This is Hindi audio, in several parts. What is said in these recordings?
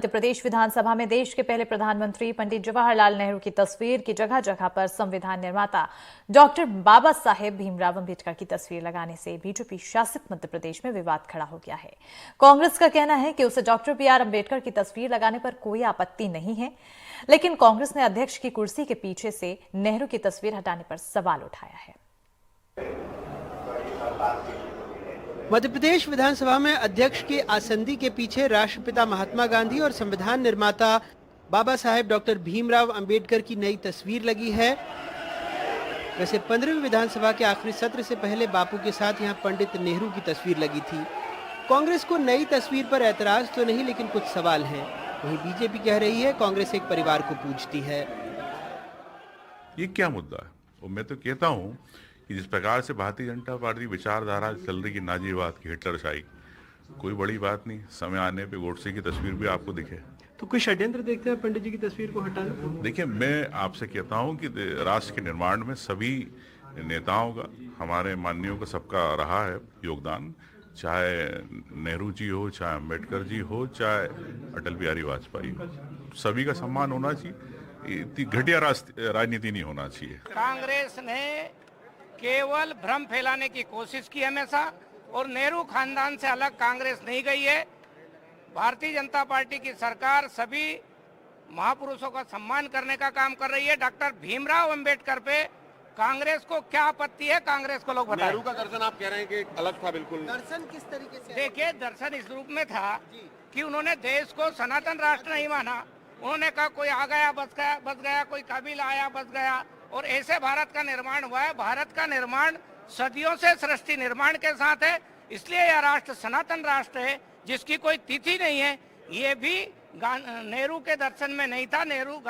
मध्य प्रदेश विधानसभा में देश के पहले प्रधानमंत्री पंडित जवाहरलाल नेहरू की तस्वीर की जगह जगह पर संविधान निर्माता डॉक्टर बाबा साहेब भीमराव अंबेडकर की तस्वीर लगाने से बीजेपी शासित मध्य प्रदेश में विवाद खड़ा हो गया है। कांग्रेस का कहना है कि उसे डॉक्टर बी.आर. अंबेडकर की तस्वीर लगाने पर कोई आपत्ति नहीं है, लेकिन कांग्रेस ने अध्यक्ष की कुर्सी के पीछे से नेहरू की तस्वीर हटाने पर सवाल उठाया है। मध्य प्रदेश विधानसभा में अध्यक्ष की आसंदी के पीछे राष्ट्रपिता महात्मा गांधी और संविधान निर्माता बाबा साहेब डॉक्टर भीमराव अंबेडकर की नई तस्वीर लगी है। वैसे 15वीं विधानसभा के आखिरी सत्र से पहले बापू के साथ यहां पंडित नेहरू की तस्वीर लगी थी। कांग्रेस को नई तस्वीर पर ऐतराज तो नहीं, लेकिन कुछ सवाल हैं। वहीं बीजेपी कह रही है कांग्रेस एक परिवार को पूजती है। ये क्या मुद्दा है? और मैं तो कहता हूँ कि जिस प्रकार से भारतीय जनता पार्टी विचारधारा चल रही है, नाजीवाद की, हिटलरशाही, कोई बड़ी बात नहीं। समय आने पे गोडसे की तस्वीर भी आपको दिखे तो कोई षड्यंत्र देखते हैं पंडित जी की तस्वीर को हटाने? देखिए, मैं आपसे कहता हूं कि राष्ट्र के निर्माण में सभी नेताओं का, हमारे माननीयों का, सबका रहा है योगदान। चाहे नेहरू जी हो, चाहे अम्बेडकर जी हो, चाहे अटल बिहारी वाजपेयी हो, सभी का सम्मान होना चाहिए। इतनी घटिया राजनीति नहीं होना चाहिए। कांग्रेस ने केवल भ्रम फैलाने की कोशिश की हमेशा, और नेहरू खानदान से अलग कांग्रेस नहीं गई है। भारतीय जनता पार्टी की सरकार सभी महापुरुषों का सम्मान करने का काम कर रही है। डॉक्टर भीमराव अंबेडकर पे कांग्रेस को क्या आपत्ति है? कांग्रेस को लोग बताएं। नेहरू का दर्शन आप कह रहे हैं कि अलग था, बिल्कुल। दर्शन किस तरीके से? देखिए, दर्शन इस रूप में था कि उन्होंने देश को सनातन राष्ट्र नहीं माना। उन्होंने कहा कोई आ गया बस गया, कोई काबिल आया बस गया, और ऐसे भारत का निर्माण हुआ है। भारत का निर्माण सदियों से सृष्टि निर्माण के साथ है, इसलिए यह राष्ट्र सनातन राष्ट्र है जिसकी कोई तिथि नहीं है। ये भी नेहरू के दर्शन में नहीं था। नेहरू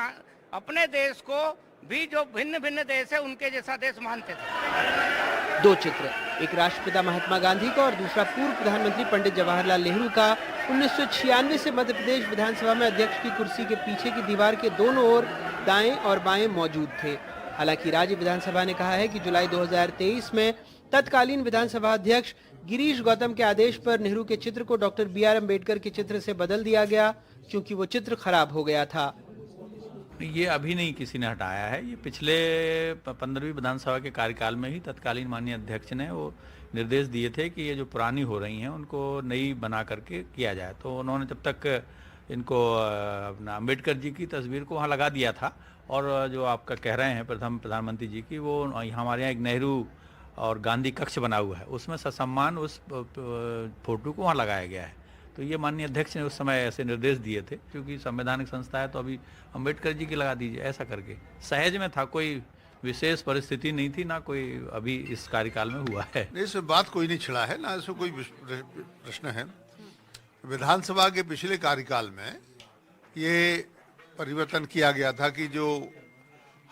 अपने देश को भी, जो भिन्न भिन्न देश है, उनके जैसा देश मानते थे। दो चित्र, एक राष्ट्रपिता महात्मा गांधी का और दूसरा पूर्व प्रधानमंत्री पंडित जवाहरलाल नेहरू का 1996 से मध्य प्रदेश विधानसभा में अध्यक्ष की कुर्सी के पीछे की दीवार के दोनों ओर दाएं और बाएं मौजूद थे। हालांकि राज्य विधानसभा ने कहा है कि जुलाई 2023 में तत्कालीन विधानसभा अध्यक्ष गिरीश गौतम के आदेश पर नेहरू के चित्र को डॉक्टर बी.आर. अंबेडकर के चित्र से बदल दिया गया, क्योंकि वो चित्र खराब हो गया था। ये अभी नहीं किसी ने हटाया है। ये पिछले 15वीं विधानसभा के कार्यकाल में ही तत्कालीन माननीय अध्यक्ष ने वो निर्देश दिए थे कि ये जो पुरानी हो रही हैं उनको नई बना करके किया जाए। तो उन्होंने जब तक इनको अपना अंबेडकर जी की तस्वीर को वहाँ लगा दिया था, और जो आपका कह रहे हैं प्रथम प्रधानमंत्री जी की, वो हमारे यहाँ एक नेहरू और गांधी कक्ष बना हुआ है, उसमें ससम्मान उस फोटो को वहाँ लगाया गया है। तो ये माननीय अध्यक्ष ने उस समय ऐसे निर्देश दिए थे, क्योंकि संवैधानिक संस्था है तो अभी अंबेडकर जी की लगा दीजिए, ऐसा करके सहज में था। कोई विशेष परिस्थिति नहीं थी, ना कोई अभी इस कार्यकाल में हुआ है। इसमें बात कोई नहीं छिड़ा है, ना इसमें कोई प्रश्न है। विधानसभा के पिछले कार्यकाल में ये परिवर्तन किया गया था कि जो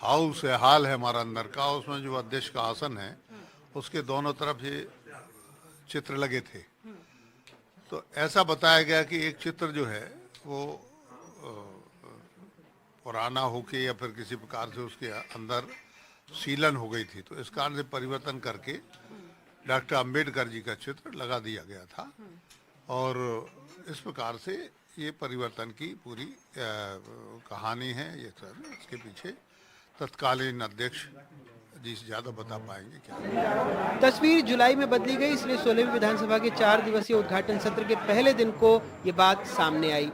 हाउस है, हाल है हमारा अंदर का, उसमें जो अध्यक्ष का आसन है उसके दोनों तरफ ये चित्र लगे थे। तो ऐसा बताया गया कि एक चित्र जो है वो पुराना होके या फिर किसी प्रकार से उसके अंदर सीलन हो गई थी, तो इस कारण से परिवर्तन करके डॉक्टर अंबेडकर जी का चित्र लगा दिया गया था। और इस प्रकार से ये परिवर्तन की पूरी कहानी है। ये सब इसके पीछे तत्कालीन अध्यक्ष जी से ज्यादा बता पाएंगे क्या। तस्वीर जुलाई में बदली गई, इसलिए 16वीं विधानसभा के 4 दिवसीय उद्घाटन सत्र के पहले दिन को ये बात सामने आई।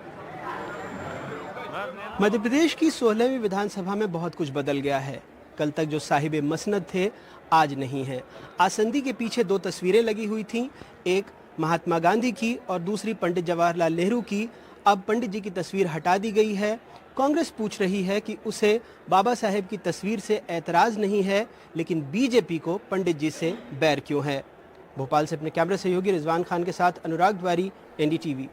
मध्य प्रदेश की 16वीं विधानसभा में बहुत कुछ बदल गया है। कल तक जो साहिब मसनद थे, आज नहीं है। आसंदी के पीछे 2 तस्वीरें लगी हुई थीं, एक महात्मा गांधी की और दूसरी पंडित जवाहरलाल नेहरू की। अब पंडित जी की तस्वीर हटा दी गई है। कांग्रेस पूछ रही है कि उसे बाबा साहेब की तस्वीर से ऐतराज नहीं है, लेकिन बीजेपी को पंडित जी से बैर क्यों है। भोपाल से अपने कैमरा सहयोगी रिजवान खान के साथ अनुराग द्वारी, NDTV।